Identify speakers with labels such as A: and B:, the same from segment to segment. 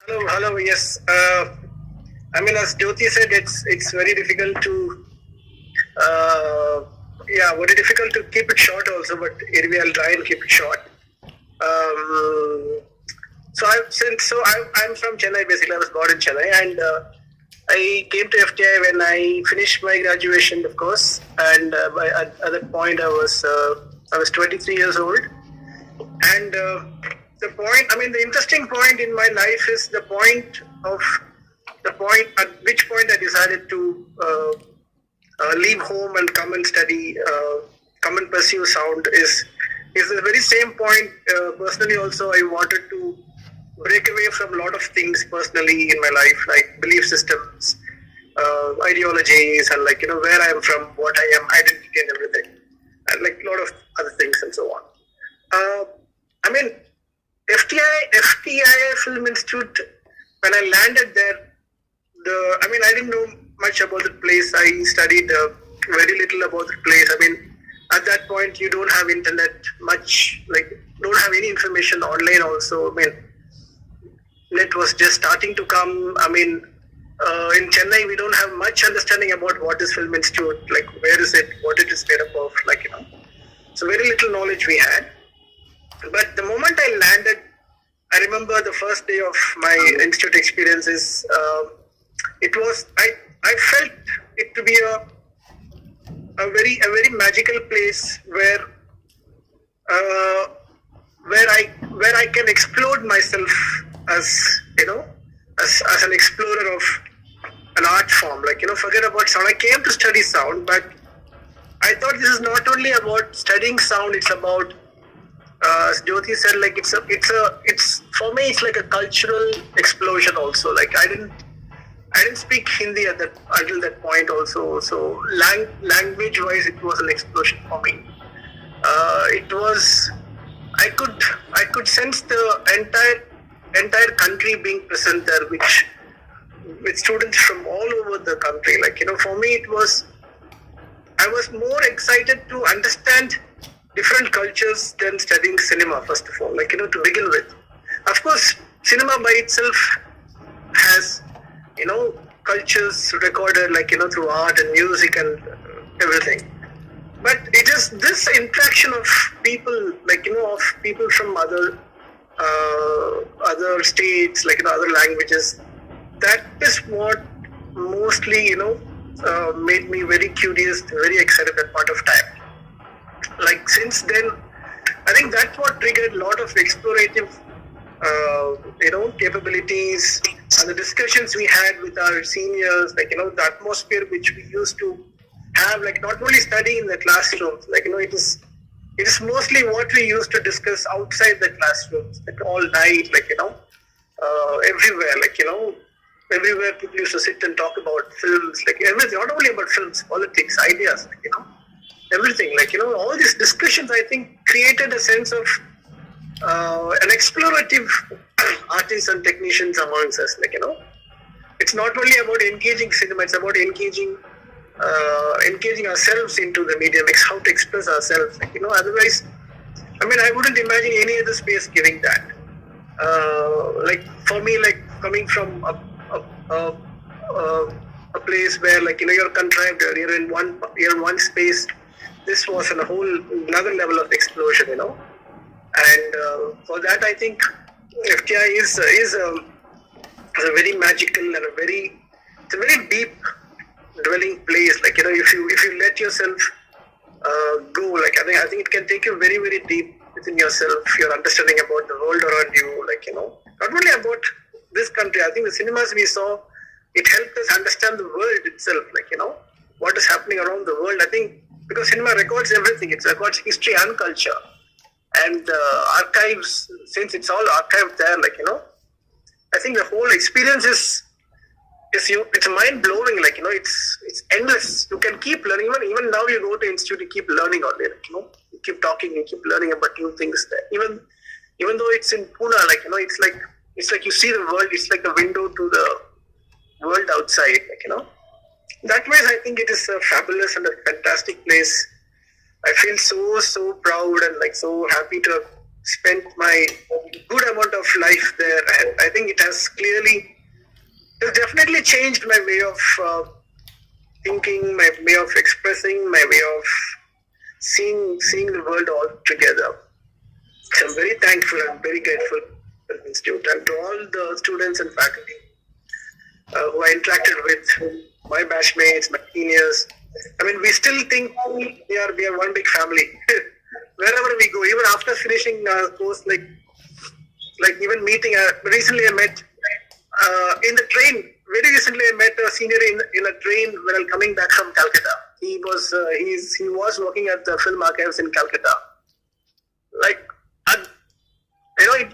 A: Hello. Yes. As Jyoti said, it's very difficult to, very difficult to keep it short also. But anyway, I'll try and keep it short. Um, I'm from Chennai. Basically, I was born in Chennai, and I came to FTI when I finished my graduation, of course. And at that point, I was 23 years old, and the interesting point in my life is the point at which point I decided to leave home and come and study, come and pursue sound is the very same point. Personally, also, I wanted to break away from a lot of things personally in my life, like belief systems, ideologies, and where I am from, what I am, identity, and everything, and like a lot of other things and so on. I mean, FTI Film Institute, when I landed there, I didn't know much about the place. I studied very little about the place. At that point, you don't have internet much, don't have any information online also. Net was just starting to come. In Chennai, we don't have much understanding about what is Film Institute, like where is it, what it is made up of, So very little knowledge we had. But the moment I landed, I remember the first day of my institute experiences. I felt it to be a very magical place where I can explore myself as as an explorer of an art form. Forget about sound. I came to study sound, but I thought this is not only about studying sound. It's about, as Jyoti said, it's for me, it's like a cultural explosion also. I didn't speak Hindi until that point also. So language wise, it was an explosion for me. I could sense the entire country being present there, with students from all over the country. For me, I was more excited to understand different cultures than studying cinema, first of all, to begin with. Of course, cinema by itself has, cultures recorded, through art and music and everything. But it is this interaction of people, of people from other states, other languages, that is what mostly, made me very curious, very excited at that point of time. Since then, I think that's what triggered a lot of explorative, capabilities, and the discussions we had with our seniors, the atmosphere which we used to have, not only studying in the classrooms, it is mostly what we used to discuss outside the classrooms, all night, everywhere, everywhere people used to sit and talk about films, everything, not only about films, politics, ideas, everything, all these discussions, I think, created a sense of an explorative artists and technicians amongst us, it's not only about engaging cinema, it's about engaging ourselves into the medium, how to express ourselves, otherwise, I wouldn't imagine any other space giving that. For me, coming from a place where, you're contrived, you're in one space, this was a whole another level of explosion, and for that, I think FTI is a very magical and a very deep dwelling place. If you let yourself go, I think it can take you very, very deep within yourself, your understanding about the world around you, not only about this country. I think the cinemas we saw, it helped us understand the world itself, what is happening around the world. I think because cinema records everything, it records history and culture, and archives, since it's all archived there, I think the whole experience is it's mind blowing, it's endless. You can keep learning. Even now, you go to institute, you keep learning on it. You keep talking, you keep learning about new things there. Even though it's in Pune, it's like you see the world. It's like a window to the world outside. That way, I think it is a fabulous and a fantastic place. I feel so proud and so happy to spent my good amount of life there, and I think it has definitely changed my way of thinking, my way of expressing, my way of seeing the world all together. So I'm very thankful, I'm very grateful to the institute and to all the students and faculty who I interacted with, my batchmates, my seniors. I mean, we still think we are one big family. Wherever we go, even after finishing course, like even meeting. Recently, I met in the train. Very recently, I met a senior in a train when I'm coming back from Calcutta. He was working at the film archives in Calcutta.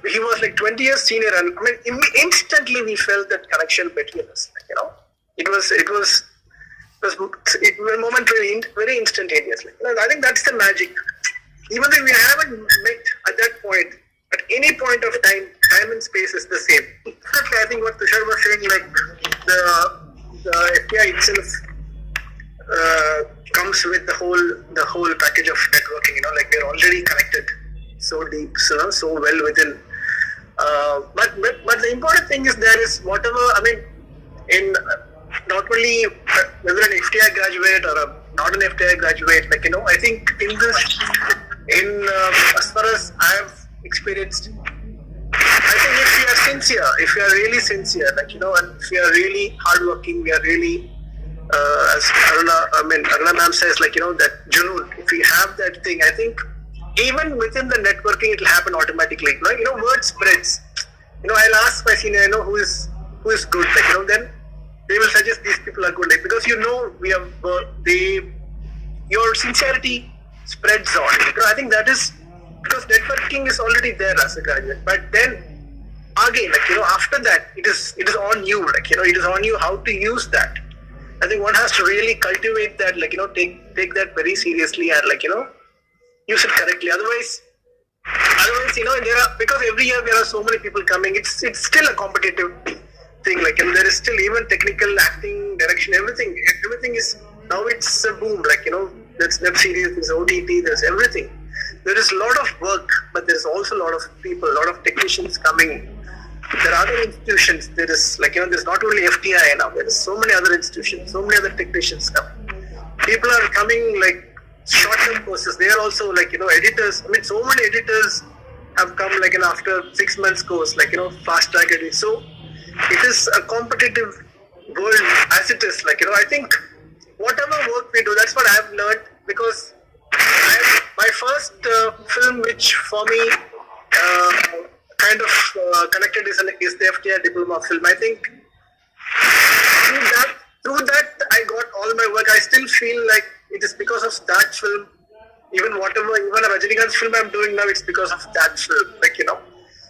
A: He was like 20 years senior, and I mean, instantly we felt that connection between us. It was momentary, very instantaneously. I think that's the magic. Even though we haven't met at that point, at any point of time and space is the same. Exactly, I think what Tushar was saying, like the FTI itself comes with the whole package of networking. Like we're already connected so deep, so well within. But the important thing is there is whatever. I mean, in not only whether an FTI graduate or not an FTI graduate, I think as far as I have experienced, I think if we are sincere, if we are really sincere, and if we are really hardworking, we are really, as Aruna ma'am says, that junoon, if we have that thing, I think even within the networking, it will happen automatically. Word spreads. I'll ask my senior, who is good, then they will suggest these people are good, because your sincerity spreads on. I think that is because networking is already there as a graduate. But then again, after that, it is on you. It is on you how to use that. I think one has to really cultivate that. Take that very seriously and use it correctly. Otherwise, because every year there are so many people coming. It's still a competitive thing. There is still even technical, acting, direction, everything is now it's a boom. There's web series, there's OTT, there's everything. There is a lot of work, but there's also a lot of people, a lot of technicians coming. There are other institutions. There is there's not only FTI now. There is so many other institutions, so many other technicians coming. People are coming short-term courses. They are also editors. I mean, so many editors have come after 6 months course, fast track editing. So it is a competitive world as it is. I think whatever work we do, that's what I have learned, because my first film, which for me kind of connected is the FTI diploma film. I think through that I got all my work. I still feel like it is because of that film. Even a Rajinikanth film I'm doing now, it's because of that film.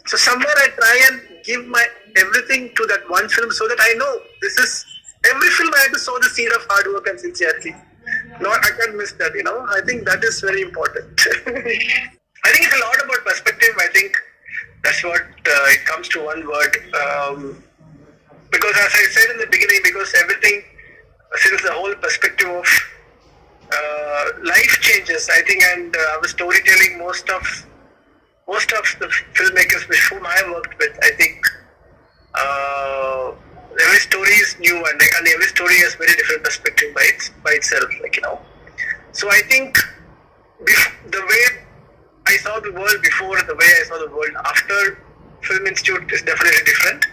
A: So somewhere I try and give my everything to that one film, so that I know this is every film I have to sow the seed of hard work and sincerity. No, I can't miss that. I think that is very important. I think it's a lot about perspective. I think that's what it comes to one word. Because as I said in the beginning, because everything, since the whole perspective of life changes, I think, and our storytelling, most of the filmmakers with whom I worked with, I think every story is new, and every story has very different perspective by itself. So I think the way I saw the world before and the way I saw the world after Film Institute is definitely different.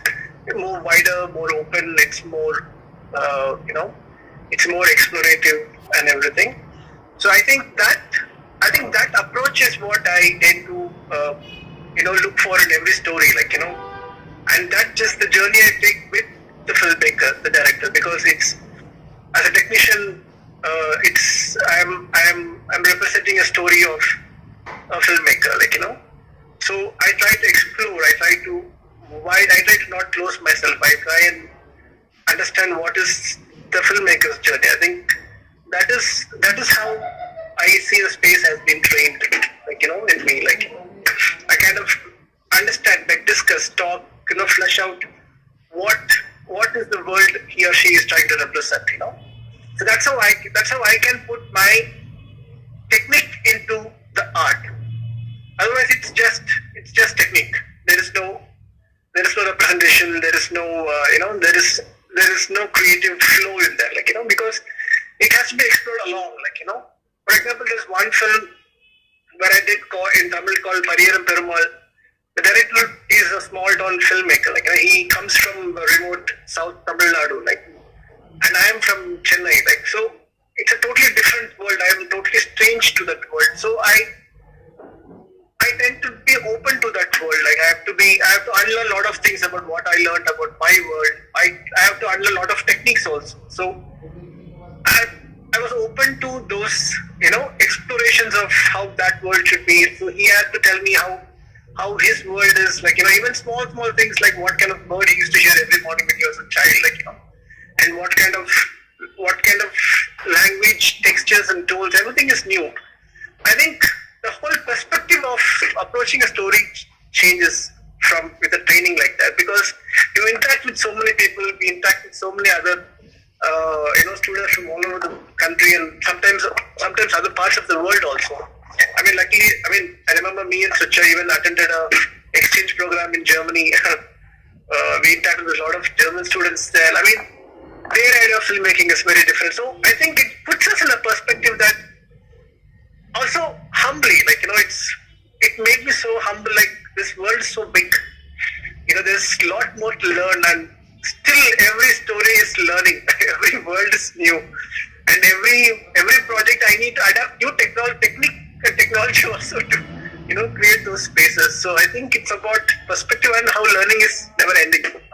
A: More wider, more open. It's more, it's more explorative and everything. So I think that approach is what I tend to, look for in every story. And that's just the journey I take with the filmmaker, the director, because it's, as a technician, I'm representing a story of a filmmaker, So I try to explore, I try to not close myself. I try and understand what is the filmmaker's journey. I think that is how I see the space has been trained, in me. I kind of understand, discuss, talk, flesh out what is the world he or she is trying to represent, So that's how I can put my technique into the art. Otherwise, it's just technique. There is no representation. There is no there is no creative flow in there. Because it has to be explored along. For example, there's one film where I did in Tamil called Pariyaram Perumal. The director is a small town filmmaker. He comes from remote South Tamil Nadu. And I am from Chennai. So it's a totally different world. I am totally strange to that world. So I tend to be open to that world. I have to unlearn a lot of things about what I learned about my world. I have to unlearn a lot of techniques also. So I was open to those, explorations of how that world should be. So he had to tell me how his world is, even small things like what kind of bird he used to hear every morning when he was a child, and what kind of language, textures and tools, everything is new. I think the whole perspective of approaching a story changes with a training like that, because you interact with so many people, we interact with so many other students from all over the country, and sometimes other parts of the world also. I remember me and Sucha even attended a exchange program in Germany. We interacted with a lot of German students there. Their idea of filmmaking is very different. So I think it puts us in a perspective that also humbly, it made me so humble. This world is so big. There's a lot more to learn, and still every story is learning. Every world is new, and every project I need to adapt new technology also to create those spaces. So I think it's about perspective and how learning is never ending.